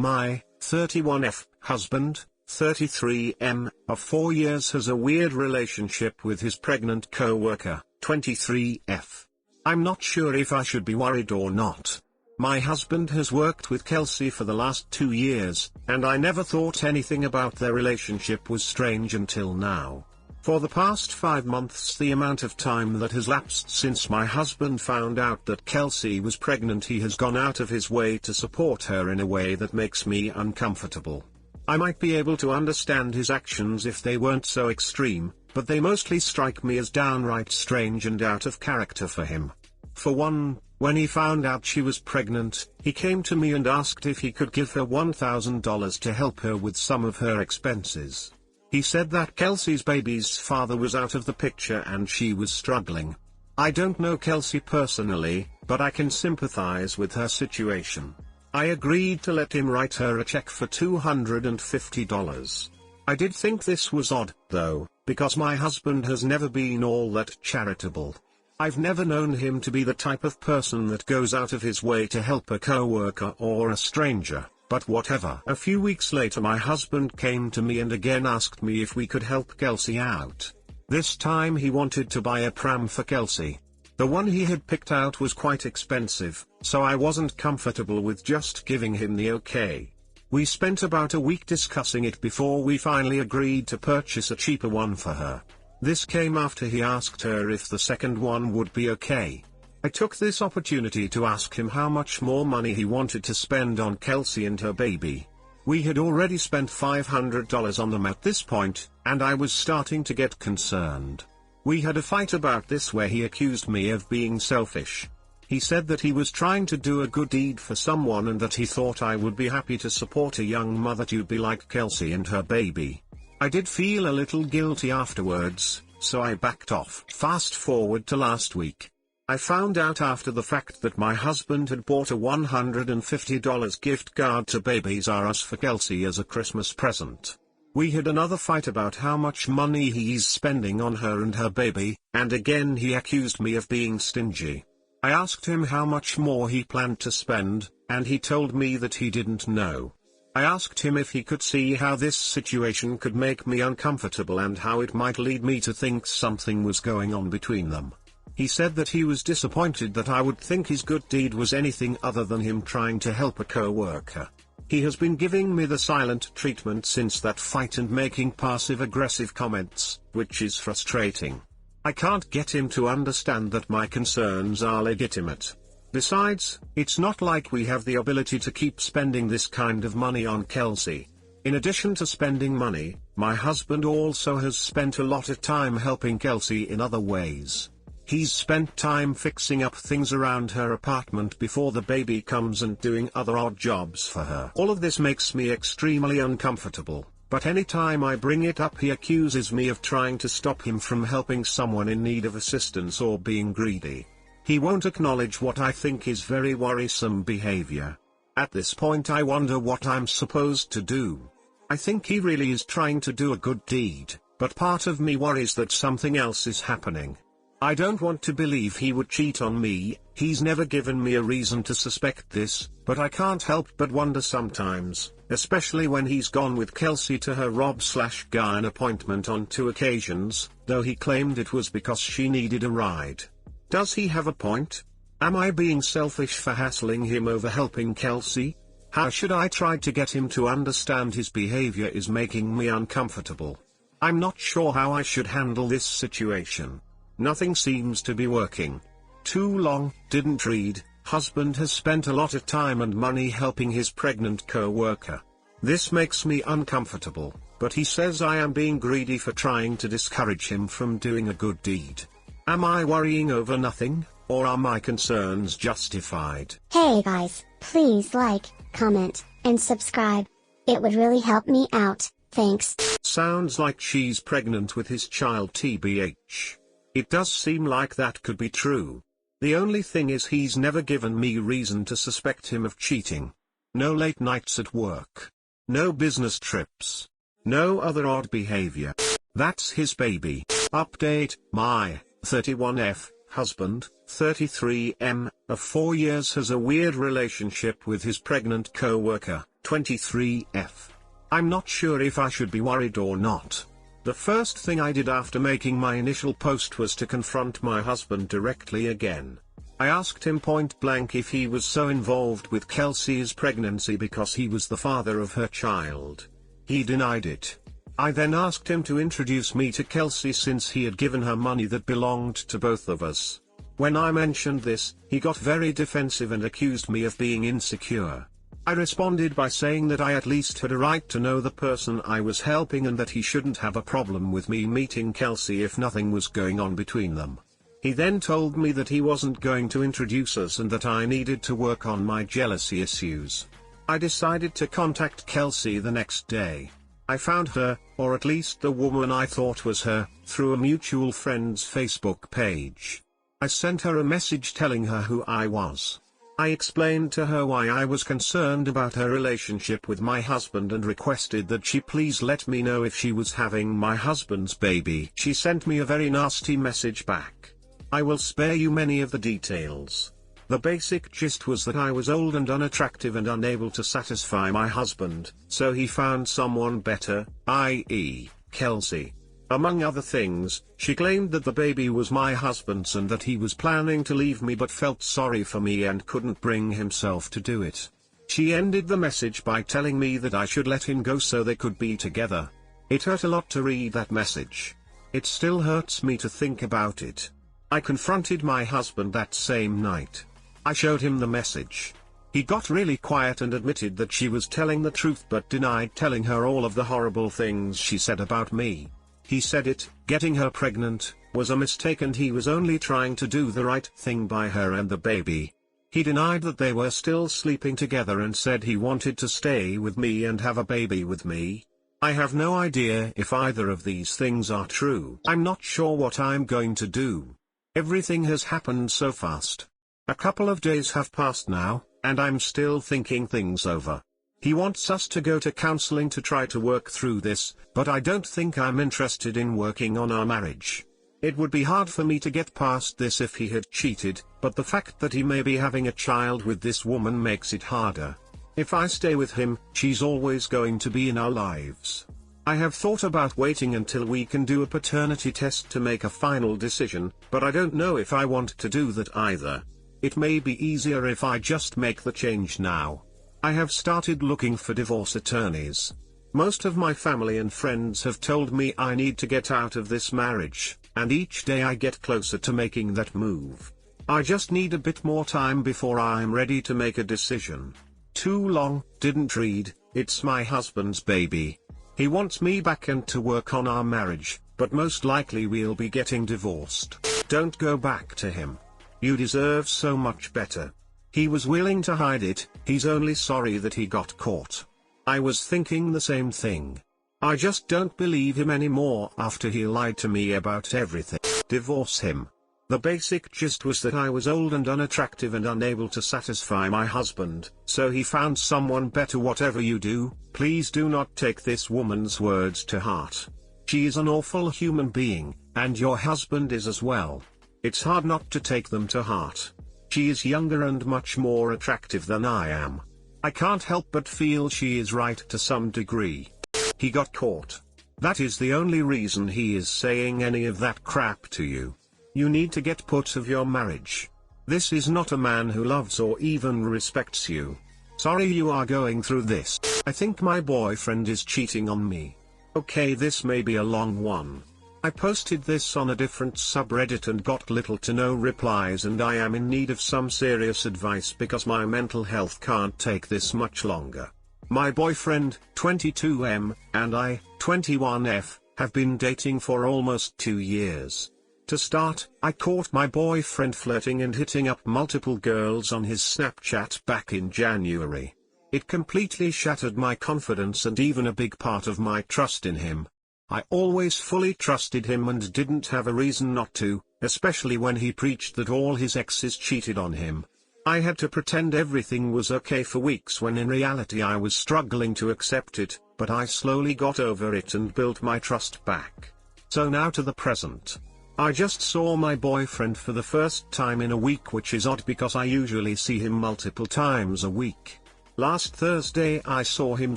My 31F husband, 33M, of 4 years has a weird relationship with his pregnant co-worker, 23F. I'm not sure if I should be worried or not. My husband has worked with Kelsey for the last 2 years, and I never thought anything about their relationship was strange until now. For the past 5 months, the amount of time that has lapsed since my husband found out that Kelsey was pregnant, he has gone out of his way to support her in a way that makes me uncomfortable. I might be able to understand his actions if they weren't so extreme, but they mostly strike me as downright strange and out of character for him. For one, when he found out she was pregnant, he came to me and asked if he could give her $1,000 to help her with some of her expenses. He said that Kelsey's baby's father was out of the picture and she was struggling. I don't know Kelsey personally, but I can sympathize with her situation. I agreed to let him write her a check for $250. I did think this was odd, though, because my husband has never been all that charitable. I've never known him to be the type of person that goes out of his way to help a coworker or a stranger. But whatever. A few weeks later, my husband came to me and again asked me if we could help Kelsey out. This time he wanted to buy a pram for Kelsey. The one he had picked out was quite expensive, so I wasn't comfortable with just giving him the okay. We spent about a week discussing it before we finally agreed to purchase a cheaper one for her. This came after he asked her if the second one would be okay. I took this opportunity to ask him how much more money he wanted to spend on Kelsey and her baby. We had already spent $500 on them at this point, and I was starting to get concerned. We had a fight about this where he accused me of being selfish. He said that he was trying to do a good deed for someone and that he thought I would be happy to support a young mother to be like Kelsey and her baby. I did feel a little guilty afterwards, so I backed off. Fast forward to last week. I found out after the fact that my husband had bought a $150 gift card to Babies R Us for Kelsey as a Christmas present. We had another fight about how much money he's spending on her and her baby, and again he accused me of being stingy. I asked him how much more he planned to spend, and he told me that he didn't know. I asked him if he could see how this situation could make me uncomfortable and how it might lead me to think something was going on between them. He said that he was disappointed that I would think his good deed was anything other than him trying to help a co-worker. He has been giving me the silent treatment since that fight and making passive-aggressive comments, which is frustrating. I can't get him to understand that my concerns are legitimate. Besides, it's not like we have the ability to keep spending this kind of money on Kelsey. In addition to spending money, my husband also has spent a lot of time helping Kelsey in other ways. He's spent time fixing up things around her apartment before the baby comes and doing other odd jobs for her. All of this makes me extremely uncomfortable, but anytime I bring it up he accuses me of trying to stop him from helping someone in need of assistance or being greedy. He won't acknowledge what I think is very worrisome behavior. At this point I wonder what I'm supposed to do. I think he really is trying to do a good deed, but part of me worries that something else is happening. I don't want to believe he would cheat on me. He's never given me a reason to suspect this, but I can't help but wonder sometimes, especially when he's gone with Kelsey to her Rob/Guyan appointment on 2 occasions, though he claimed it was because she needed a ride. Does he have a point? Am I being selfish for hassling him over helping Kelsey? How should I try to get him to understand his behavior is making me uncomfortable? I'm not sure how I should handle this situation. Nothing seems to be working. Too long, didn't read, husband has spent a lot of time and money helping his pregnant co-worker. This makes me uncomfortable, but he says I am being greedy for trying to discourage him from doing a good deed. Am I worrying over nothing, or are my concerns justified? Hey guys, please like, comment, and subscribe. It would really help me out, thanks. Sounds like she's pregnant with his child TBH. It does seem like that could be true. The only thing is he's never given me reason to suspect him of cheating. No late nights at work. No business trips. No other odd behavior. That's his baby. Update, my 31F husband, 33M, of 4 years has a weird relationship with his pregnant co-worker, 23F. I'm not sure if I should be worried or not. The first thing I did after making my initial post was to confront my husband directly again. I asked him point blank if he was so involved with Kelsey's pregnancy because he was the father of her child. He denied it. I then asked him to introduce me to Kelsey since he had given her money that belonged to both of us. When I mentioned this, he got very defensive and accused me of being insecure. I responded by saying that I at least had a right to know the person I was helping and that he shouldn't have a problem with me meeting Kelsey if nothing was going on between them. He then told me that he wasn't going to introduce us and that I needed to work on my jealousy issues. I decided to contact Kelsey the next day. I found her, or at least the woman I thought was her, through a mutual friend's Facebook page. I sent her a message telling her who I was. I explained to her why I was concerned about her relationship with my husband and requested that she please let me know if she was having my husband's baby. She sent me a very nasty message back. I will spare you many of the details. The basic gist was that I was old and unattractive and unable to satisfy my husband, so he found someone better, i.e., Kelsey. Among other things, she claimed that the baby was my husband's and that he was planning to leave me but felt sorry for me and couldn't bring himself to do it. She ended the message by telling me that I should let him go so they could be together. It hurt a lot to read that message. It still hurts me to think about it. I confronted my husband that same night. I showed him the message. He got really quiet and admitted that she was telling the truth but denied telling her all of the horrible things she said about me. He said getting her pregnant, was a mistake and he was only trying to do the right thing by her and the baby. He denied that they were still sleeping together and said he wanted to stay with me and have a baby with me. I have no idea if either of these things are true. I'm not sure what I'm going to do. Everything has happened so fast. A couple of days have passed now, and I'm still thinking things over. He wants us to go to counseling to try to work through this, but I don't think I'm interested in working on our marriage. It would be hard for me to get past this if he had cheated, but the fact that he may be having a child with this woman makes it harder. If I stay with him, she's always going to be in our lives. I have thought about waiting until we can do a paternity test to make a final decision, but I don't know if I want to do that either. It may be easier if I just make the change now. I have started looking for divorce attorneys. Most of my family and friends have told me I need to get out of this marriage, and each day I get closer to making that move. I just need a bit more time before I'm ready to make a decision. Too long, didn't read, it's my husband's baby. He wants me back and to work on our marriage, but most likely we'll be getting divorced. Don't go back to him. You deserve so much better. He was willing to hide it, he's only sorry that he got caught. I was thinking the same thing. I just don't believe him anymore after he lied to me about everything. Divorce him. The basic gist was that I was old and unattractive and unable to satisfy my husband, so he found someone better. Whatever you do, please do not take this woman's words to heart. She is an awful human being, and your husband is as well. It's hard not to take them to heart. She is younger and much more attractive than I am. I can't help but feel she is right to some degree. He got caught. That is the only reason he is saying any of that crap to you. You need to get put of your marriage. This is not a man who loves or even respects you. Sorry you are going through this. I think my boyfriend is cheating on me. Okay, this may be a long one. I posted this on a different subreddit and got little to no replies, and I am in need of some serious advice because my mental health can't take this much longer. My boyfriend, 22M, and I, 21F, have been dating for almost 2 years. To start, I caught my boyfriend flirting and hitting up multiple girls on his Snapchat back in January. It completely shattered my confidence and even a big part of my trust in him. I always fully trusted him and didn't have a reason not to, especially when he preached that all his exes cheated on him. I had to pretend everything was okay for weeks when in reality I was struggling to accept it, but I slowly got over it and built my trust back. So now to the present. I just saw my boyfriend for the first time in a week, which is odd because I usually see him multiple times a week. Last Thursday I saw him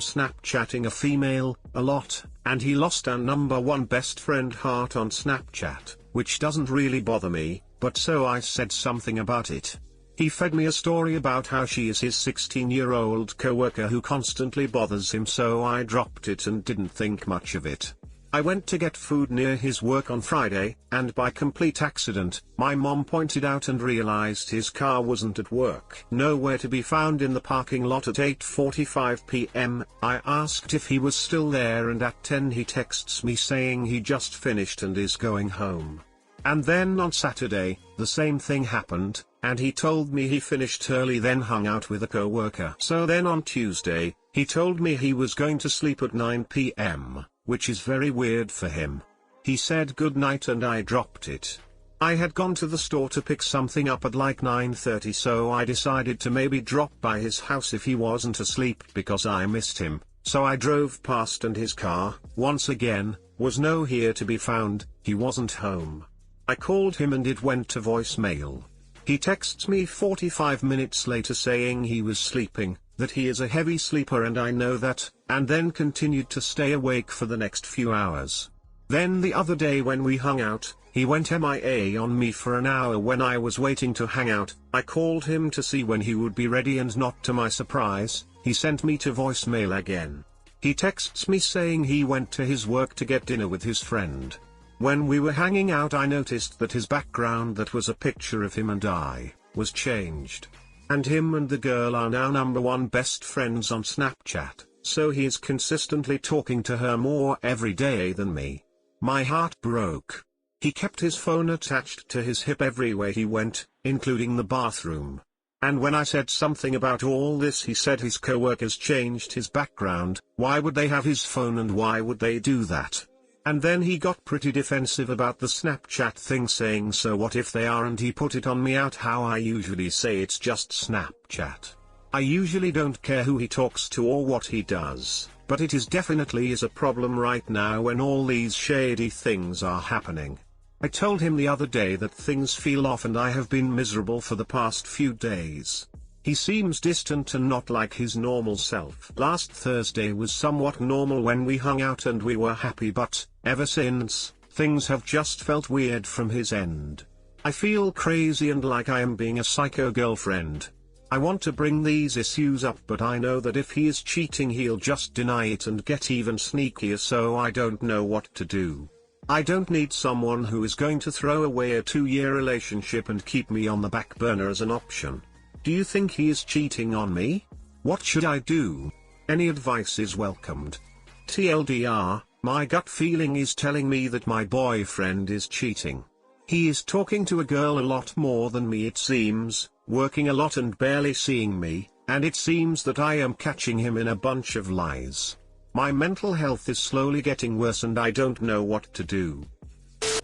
Snapchatting a female, a lot, and he lost our #1 best friend heart on Snapchat, which doesn't really bother me, but so I said something about it. He fed me a story about how she is his 16-year-old coworker who constantly bothers him, so I dropped it and didn't think much of it. I went to get food near his work on Friday, and by complete accident, my mom pointed out and realized his car wasn't at work. Nowhere to be found in the parking lot at 8:45 p.m. I asked if he was still there, and at 10 he texts me saying he just finished and is going home. And then on Saturday, the same thing happened, and he told me he finished early then hung out with a coworker. So then on Tuesday, he told me he was going to sleep at 9 p.m., which is very weird for him. He said good night and I dropped it. I had gone to the store to pick something up at like 9:30, so I decided to maybe drop by his house if he wasn't asleep because I missed him, so I drove past and his car, once again, was nowhere to be found. He wasn't home. I called him and it went to voicemail. He texts me 45 minutes later saying he was sleeping, that he is a heavy sleeper and I know that, and then continued to stay awake for the next few hours. Then the other day when we hung out, he went MIA on me for an hour when I was waiting to hang out. I called him to see when he would be ready and not to my surprise, he sent me to voicemail again. He texts me saying he went to his work to get dinner with his friend. When we were hanging out I noticed that his background, that was a picture of him and I, was changed. And him and the girl are now #1 best friends on Snapchat, so he is consistently talking to her more every day than me. My heart broke. He kept his phone attached to his hip everywhere he went, including the bathroom. And when I said something about all this, he said his coworkers changed his background. Why would they have his phone and why would they do that? And then he got pretty defensive about the Snapchat thing, saying so what if they are, and he put it on me out how I usually say it's just Snapchat. I usually don't care who he talks to or what he does, but it is definitely a problem right now when all these shady things are happening. I told him the other day that things feel off and I have been miserable for the past few days. He seems distant and not like his normal self. Last Thursday was somewhat normal when we hung out and we were happy, but, ever since, things have just felt weird from his end. I feel crazy and like I am being a psycho girlfriend. I want to bring these issues up, but I know that if he is cheating he'll just deny it and get even sneakier, so I don't know what to do. I don't need someone who is going to throw away a 2-year relationship and keep me on the back burner as an option. Do you think he is cheating on me? What should I do? Any advice is welcomed. TLDR, my gut feeling is telling me that my boyfriend is cheating. He is talking to a girl a lot more than me, it seems, working a lot and barely seeing me, and it seems that I am catching him in a bunch of lies. My mental health is slowly getting worse and I don't know what to do.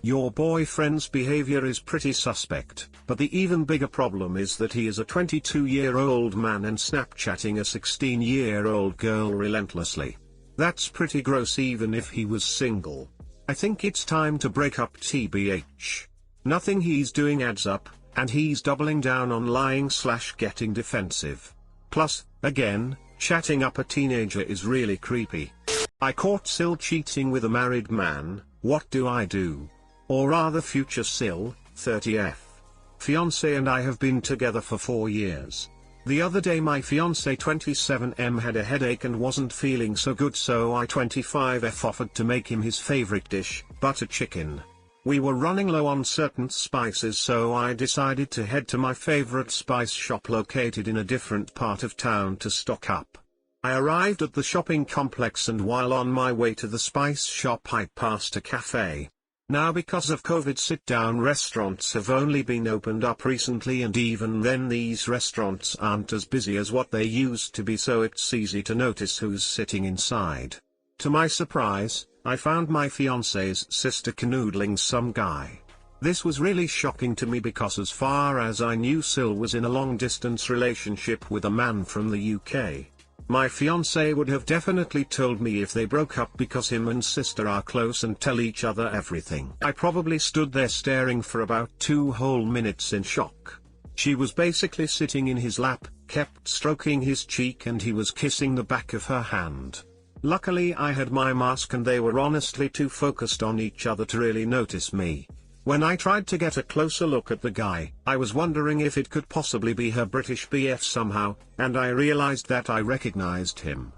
Your boyfriend's behavior is pretty suspect, but the even bigger problem is that he is a 22-year-old man and Snapchatting a 16-year-old girl relentlessly. That's pretty gross even if he was single. I think it's time to break up, TBH. Nothing he's doing adds up, and he's doubling down on lying/getting defensive. Plus, again, chatting up a teenager is really creepy. I caught Sil cheating with a married man. What do I do? Or rather, future Sil, 30F. Fiancé and I have been together for 4 years. The other day my fiancé 27M had a headache and wasn't feeling so good, so I 25F offered to make him his favorite dish, butter chicken. We were running low on certain spices, so I decided to head to my favorite spice shop located in a different part of town to stock up. I arrived at the shopping complex and while on my way to the spice shop I passed a cafe. Now because of COVID, sit-down restaurants have only been opened up recently, and even then these restaurants aren't as busy as what they used to be, so it's easy to notice who's sitting inside. To my surprise, I found my fiancé's sister canoodling some guy. This was really shocking to me because as far as I knew Sil was in a long-distance relationship with a man from the UK. My fiancé would have definitely told me if they broke up because him and sister are close and tell each other everything. I probably stood there staring for about 2 whole minutes in shock. She was basically sitting in his lap, kept stroking his cheek and he was kissing the back of her hand. Luckily I had my mask and they were honestly too focused on each other to really notice me. When I tried to get a closer look at the guy, I was wondering if it could possibly be her British BF somehow, and I realized that I recognized him.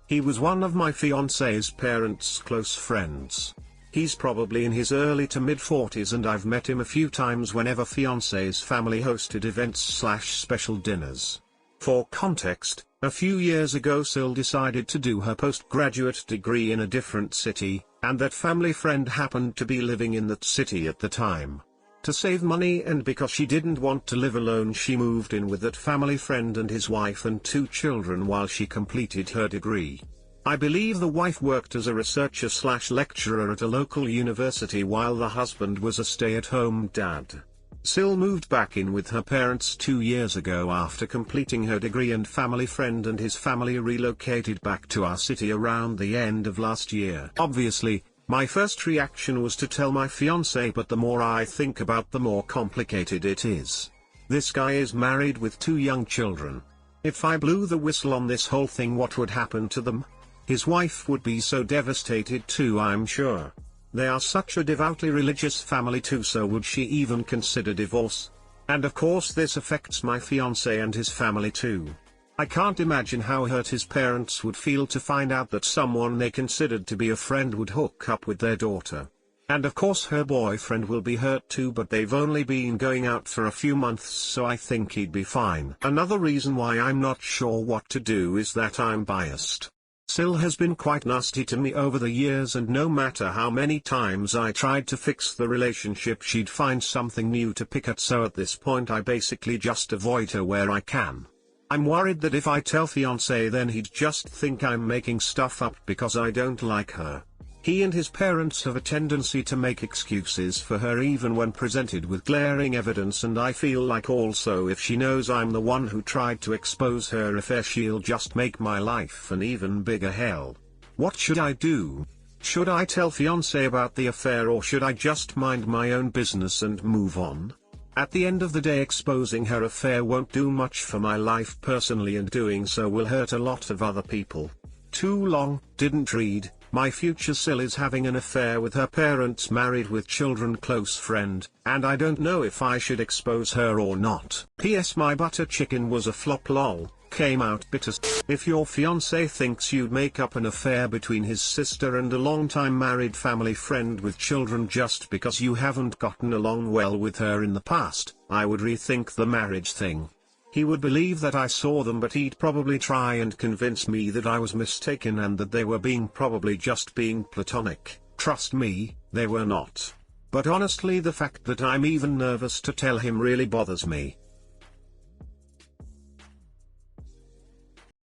He was one of my fiance's parents' close friends. He's probably in his early to mid-40s and I've met him a few times whenever fiance's family hosted events/special dinners. For context, a few years ago Sil decided to do her postgraduate degree in a different city, and that family friend happened to be living in that city at the time. To save money and because she didn't want to live alone, she moved in with that family friend and his wife and 2 children while she completed her degree. I believe the wife worked as a researcher/lecturer at a local university while the husband was a stay-at-home dad. Sil moved back in with her parents 2 years ago after completing her degree, and family friend and his family relocated back to our city around the end of last year. Obviously, my first reaction was to tell my fiancé, but the more I think about the more complicated it is. This guy is married with 2 young children. If I blew the whistle on this whole thing, what would happen to them? His wife would be so devastated too, I'm sure. They are such a devoutly religious family too, so would she even consider divorce? And of course this affects my fiancé and his family too. I can't imagine how hurt his parents would feel to find out that someone they considered to be a friend would hook up with their daughter. And of course her boyfriend will be hurt too, but they've only been going out for a few months, so I think he'd be fine. Another reason why I'm not sure what to do is that I'm biased. Sil has been quite nasty to me over the years, and no matter how many times I tried to fix the relationship, she'd find something new to pick at, so at this point I basically just avoid her where I can. I'm worried that if I tell fiancé, then he'd just think I'm making stuff up because I don't like her. He and his parents have a tendency to make excuses for her even when presented with glaring evidence, and I feel like also if she knows I'm the one who tried to expose her affair, she'll just make my life an even bigger hell. What should I do? Should I tell fiancé about the affair, or should I just mind my own business and move on? At the end of the day, exposing her affair won't do much for my life personally, and doing so will hurt a lot of other people. Too long, didn't read. My future Sil is having an affair with her parents' married with children close friend, and I don't know if I should expose her or not. P.S. My butter chicken was a flop, lol, came out bitter. If your fiancé thinks you'd make up an affair between his sister and a long-time married family friend with children just because you haven't gotten along well with her in the past, I would rethink the marriage thing. He would believe that I saw them, but he'd probably try and convince me that I was mistaken and that they were probably just being platonic. Trust me, they were not. But honestly, the fact that I'm even nervous to tell him really bothers me.